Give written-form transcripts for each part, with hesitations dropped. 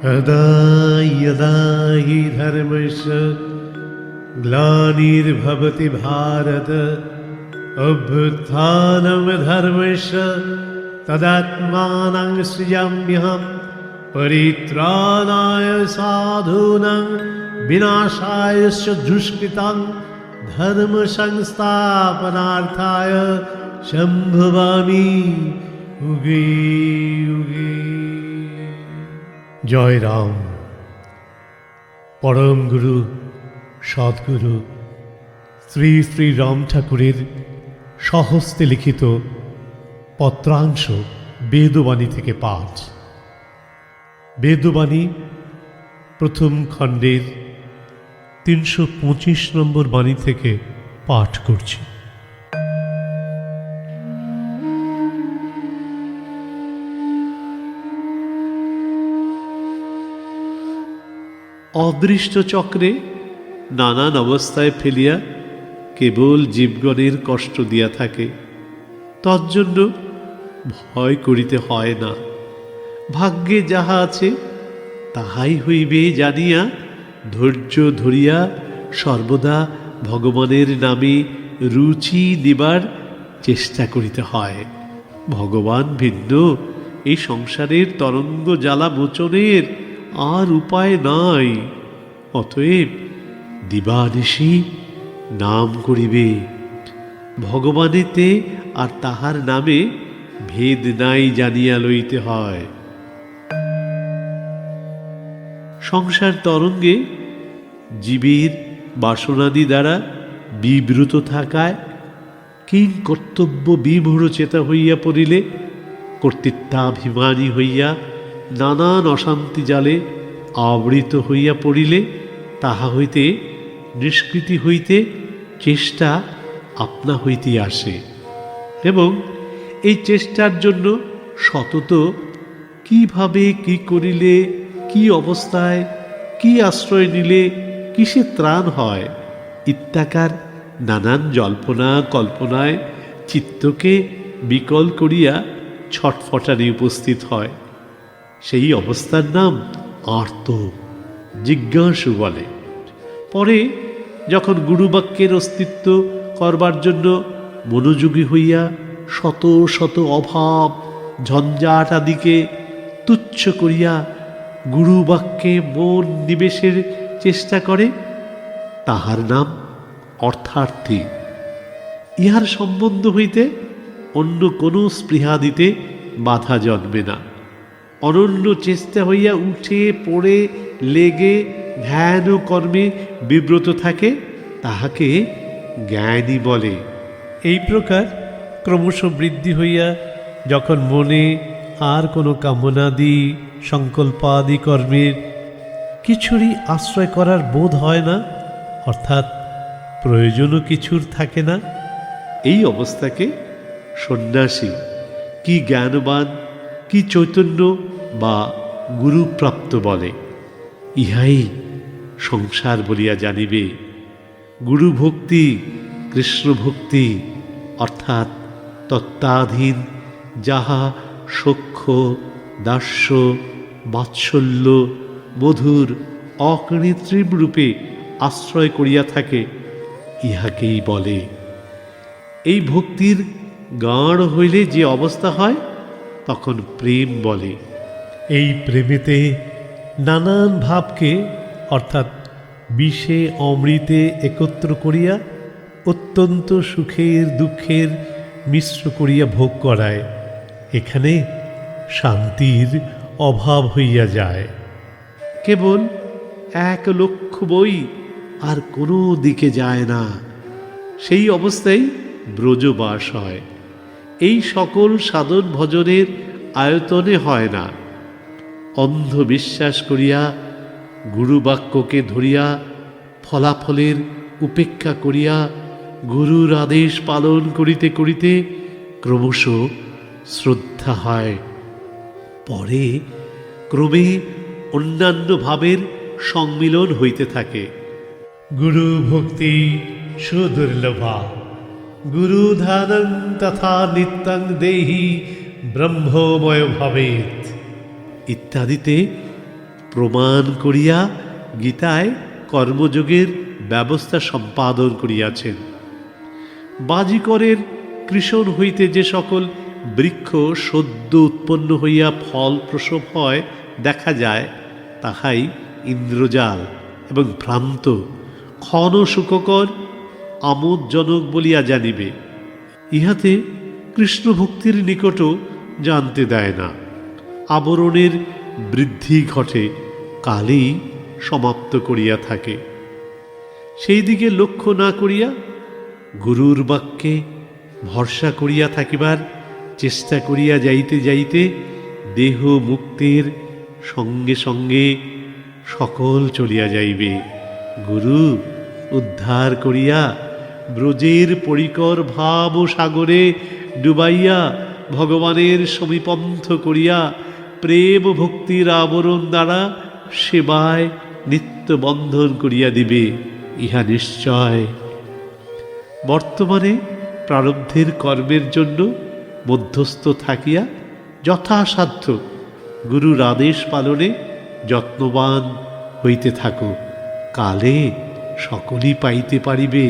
यदा यदा हि धर्मस्य ग्लानिर्भवति भारत अभ्युत्थानं धर्मस्य तदात्मानं सृजाम्यहं परित्राणाय साधूनां विनाशाय च दुष्कृतां धर्म संस्थापनार्थाय सम्भवामि युगे युगे। জয় রাম। পরম গুরু সদ্গুরু শ্রী শ্রী রাম ঠাকুরের স্বহস্তে লিখিত পত্রাংশ বেদবাণী থেকে পাঠ। বেদবাণী প্রথম খণ্ডের ৩২৫ নম্বর বাণী থেকে পাঠ করছি। অদৃষ্ট চক্রে নানান অবস্থায় ফেলিয়া কেবল জীবগণের কষ্ট দিয়া থাকে, তজ্জন্য ভয় করিতে হয় না। ভাগ্যে যাহা আছে তাহাই হইবে জানিয়া ধৈর্য ধরিয়া সর্বদা ভগবানের নামে রুচি দিবার চেষ্টা করিতে হয়। ভগবান ভিন্ন এই সংসারের তরঙ্গ জ্বালা মোচনের আর উপায় নাই। অতএব দিবানিশি নাম করিবে। ভগবানেতে আর তাহার নামে ভেদ নাই জানিয়া লইতে হয়। সংসার তরঙ্গে জীবের বাসনাদি দ্বারা বিব্রত থাকায় কিং কর্তব্য বিমূঢ় চেতা হইয়া পড়িলে, কর্তৃত্বাভিমানী হইয়া নানান অশান্তি জালে আবৃত হইয়া পড়িলে, তাহা হইতে নিষ্কৃতি হইতে চেষ্টা আপনা হইতে আসে এবং এই চেষ্টার জন্য সতত কিভাবে কি করিলে, কি অবস্থায় কি আশ্রয় নিলে কিসে ত্রাণ হয় ইত্যাকার নানান জল্পনা কল্পনায় চিত্তকে বিকল করিয়া ছটফটানি উপস্থিত হয়। সেই অবস্থার নাম আর্ত জিজ্ঞাসু বলে। পরে যখন গুরুবাক্যের অস্তিত্ব করবার জন্য মনোযোগী হইয়া শত শত অভাব ঝঞ্ঝাট আদিকে তুচ্ছ করিয়া গুরুবাক্যে মন নিবেশের চেষ্টা করে, তাহার নাম অর্থার্থী। ইহার সম্বন্ধ হইতে অন্য কোনো স্পৃহা দিতে বাধা জন্মে না। অনন্য চেষ্টা হইয়া উঠে পড়ে লেগে ধ্যান ও কর্মে বিব্রত থাকে, তাহাকে জ্ঞানী বলে। এই প্রকার ক্রমশ বৃদ্ধি হইয়া যখন মনে আর কোনো কামনাদি সংকল্পাদি কর্মের কিছুরই আশ্রয় করার বোধ হয় না, অর্থাৎ প্রয়োজনও কিছুর থাকে না, এই অবস্থাকে সন্ন্যাসী কি জ্ঞানবান কি চৈতন্য বা গুরুপ্রাপ্ত বলে। ইহাই সংসার বলিয়া জানিবে। গুরু ভক্তি কৃষ্ণ ভক্তি, অর্থাৎ তত্ত্বাধীন যাহা সখ্য দাস্য বাৎসল্য মধুর অকৃত্রিম রূপে আশ্রয় করিয়া থাকে, ইহাকেই বলে। এই ভক্তির গাঢ় হইলে যে অবস্থা হয় তখন প্রেম বলে। এই প্রেমেতে নানান ভাবকে অর্থাৎ বিষে অমৃতে একত্র করিয়া অত্যন্ত সুখের দুঃখের মিশ্র করিয়া ভোগ করায়। এখানে শান্তির অভাব হইয়া যায়। কেবল এক লক্ষ্য বই আর কোনো দিকে যায় না, সেই অবস্থায় ব্রজবাস হয়। এই সকল সাধন ভজনের আয়তনে হয় না। অন্ধ বিশ্বাস করিয়া গুরুবাক্যকে ধরিয়া ফলাফলের উপেক্ষা করিয়া গুরুর আদেশ পালন করিতে করিতে ক্রমশ শ্রদ্ধা হয়। পরে ক্রমে অন্যান্য ভাবের সম্মিলন হইতে থাকে। গুরু ভক্তি সুদুর্লভা গুরু ধ্যানং তথা নিত্যং দেহি ব্রহ্মময় ভবেৎ ইত্যাদিতে প্রমাণ করিয়া গীতায় কর্মযোগের ব্যবস্থা সম্পাদন করিয়াছেন। বাজিকরের কৃষণ হইতে যে সকল বৃক্ষ সদ্য উৎপন্ন হইয়া ফল প্রসব হয় দেখা যায়, তাহাই ইন্দ্রজাল এবং ভ্রান্ত ক্ষণ সুখকর আমোদজনক বলিয়া জানিবে। ইহাতে কৃষ্ণ ভক্তির নিকটও জানতে দেয় না। আবরণের বৃদ্ধি ঘটে, কালেই সমাপ্ত করিয়া থাকে। সেই দিকে লক্ষ্য না করিয়া গুরুর বাক্যে ভরসা করিয়া থাকিবার চেষ্টা করিয়া যাইতে যাইতে দেহ মুক্তির সঙ্গে সঙ্গে সকল চলিয়া যাইবে। গুরু উদ্ধার করিয়া ব্রজের পরিকর ভাব সাগরে ডুবাইয়া ভগবানের সমীপন্থ করিয়া প্রেম ভক্তির আবরণ দ্বারা সেবায় নিত্য বন্ধন করিয়া দিবে, ইহা নিশ্চয়। বর্তমানে প্রারব্ধের কর্মের জন্য মধ্যস্থ থাকিয়া যথাসাধ্য গুরুর আদেশ পালনে যত্নবান হইতে থাকো। কালে সকলই পাইতে পারিবে,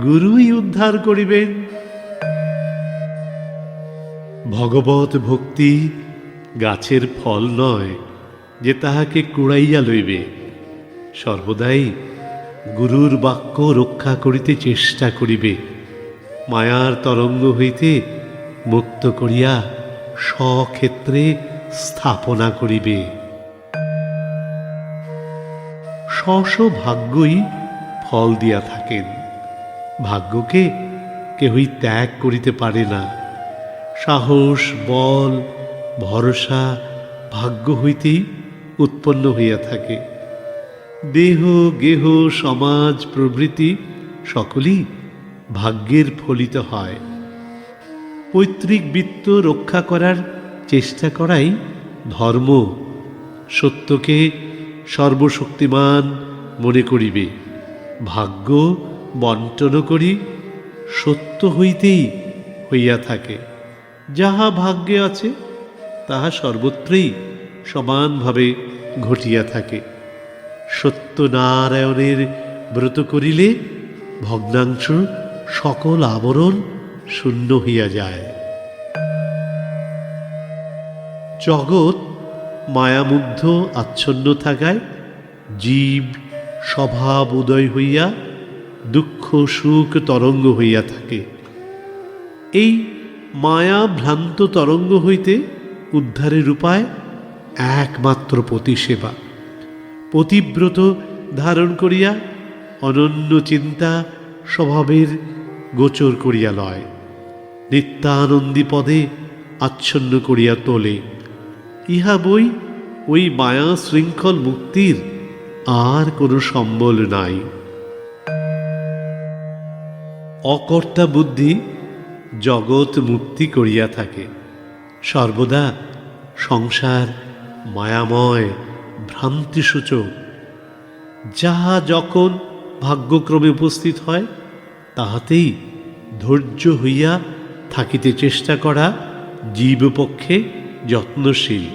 গুরুই উদ্ধার করিবেন। ভগবত ভক্তি গাছের ফল নয় যে তাহাকে কুড়াইয়া লইবে। সর্বদাই গুরুর বাক্য রক্ষা করিতে চেষ্টা করিবে, মায়ার তরঙ্গ হইতে মুক্ত করিয়া স্বক্ষেত্রে স্থাপনা করিবে। স্ব ভাগ্যই ফল দিয়া থাকেন। ভাগ্যকে কেহই ত্যাগ করিতে পারে না। সাহস, বল, ভরসা ভাগ্য হইতেই উৎপন্ন হইয়া থাকে। দেহ, গেহ, সমাজ প্রভৃতি সকলই ভাগ্যের ফলিত হয়। পৈতৃক বৃত্ত রক্ষা করার চেষ্টা করাই ধর্ম। সত্যকে সর্বশক্তিমান মনে করিবে। ভাগ্য বন্টন করি সত্য হইতেই হইয়া থাকে। যাহা ভাগ্যে আছে তাহা সর্বত্রই সমানভাবে ঘটিয়া থাকে। সত্যনারায়ণের ব্রত করিলে ভগ্নাংশ সকল আবরণ শূন্য হইয়া যায়। জগৎ মায়ামুগ্ধ আচ্ছন্ন থাকায় জীব স্বভাব উদয় হইয়া দুঃখ সুখ তরঙ্গ হইয়া থাকে। এই মায়া ভ্রান্ত তরঙ্গ হইতে উদ্ধারের উপায় একমাত্র পতিসেবা। পতিব্রত ধারণ করিয়া অনন্য চিন্তা স্বভাবের গোচর করিয়া লয়, নিত্যানন্দী পদে আচ্ছন্ন করিয়া তোলে। ইহা বই ওই মায়া শৃঙ্খল মুক্তির আর কোনো সম্বল নাই। অকর্তা বুদ্ধি জগৎ মুক্তি করিয়া থাকে। সর্বদা সংসার মায়াময়, ভ্রান্তিসূচক। যাহা যখন ভাগ্যক্রমে উপস্থিত হয় তাহাতেই ধৈর্য হইয়া থাকিতে চেষ্টা করা জীবপক্ষে যত্নশীল।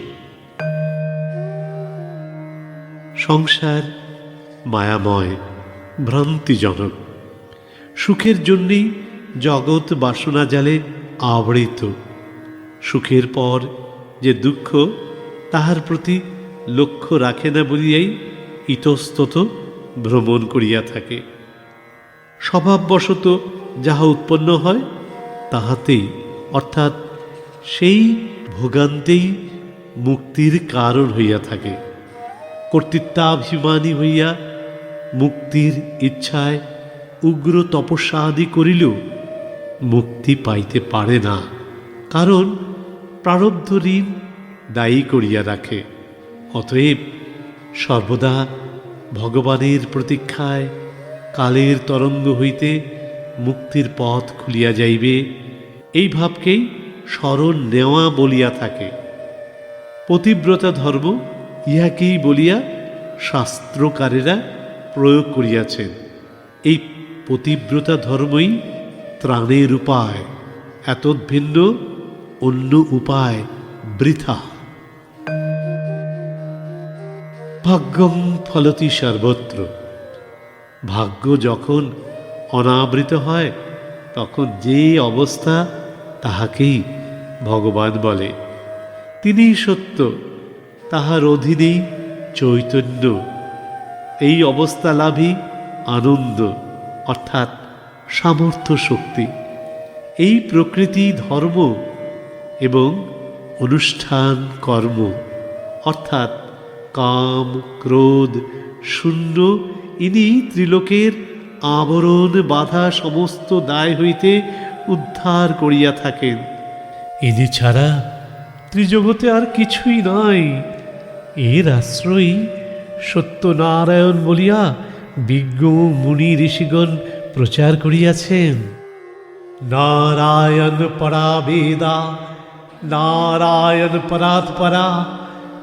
সংসার মায়াময়, ভ্রান্তিজনক। সুখের জন্যেই জগৎ বাসনা জালে আবৃত। সুখের পর যে দুঃখ, তাহার প্রতি লক্ষ্য রাখে না বলিয়াই ইতস্তত ভ্রমণ করিয়া থাকে। স্বভাববশত যাহা উৎপন্ন হয় তাহাতেই, অর্থাৎ সেই ভোগান্তেই মুক্তির কারণ হইয়া থাকে। কর্তৃত্বাভিমানী হইয়া মুক্তির ইচ্ছায় উগ্র তপস্যা আদি করিলেও মুক্তি পাইতে পারে না, কারণ প্রারব্ধ ঋণ দায়ী করিয়া রাখে। অতএব সর্বদা ভগবানের প্রতীক্ষায় কালের তরঙ্গ হইতে মুক্তির পথ খুলিয়া যাইবে, এই ভাবকেই শরণ নেওয়া বলিয়া থাকে। পতিব্রতা ধর্ম ইহাকেই বলিয়া শাস্ত্রকারেরা প্রয়োগ করিয়াছেন। এই পতিব্রতা ধর্মই ত্রাণের উপায়, এতদ্ভিন্ন অন্য উপায় বৃথা। ভাগ্যম ফলতি সর্বত্র। ভাগ্য যখন অনাবৃত হয় তখন যে অবস্থা তাহাকেই ভগবান বলে। তিনিই সত্য, তাহার অধীনেই চৈতন্য। এই অবস্থা লাভই আনন্দ অর্থাৎ সামর্থ্য শক্তি। এই প্রকৃতি ধর্ম এবং অনুষ্ঠান কর্ম অর্থাৎ কাম ক্রোধ শূন্য, ইনি ত্রিলোকের আবরণ বাধা সমস্ত দায় হইতে উদ্ধার করিয়া থাকেন। ইনি ছাড়া ত্রিজগতে আর কিছুই নাই। এর আশ্রয়ই সত্যনারায়ণ বলিয়া বিজ্ঞ মুনি ঋষিগণ প্রচার করিয়াছেন। নারায়ণ পরা বেদা, নারায়ণ পরাৎপরা,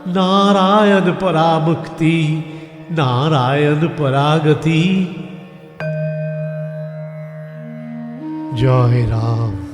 নারায়ণ পরা মুক্তি, নারায়ণ পরাগতি। জয় রাম।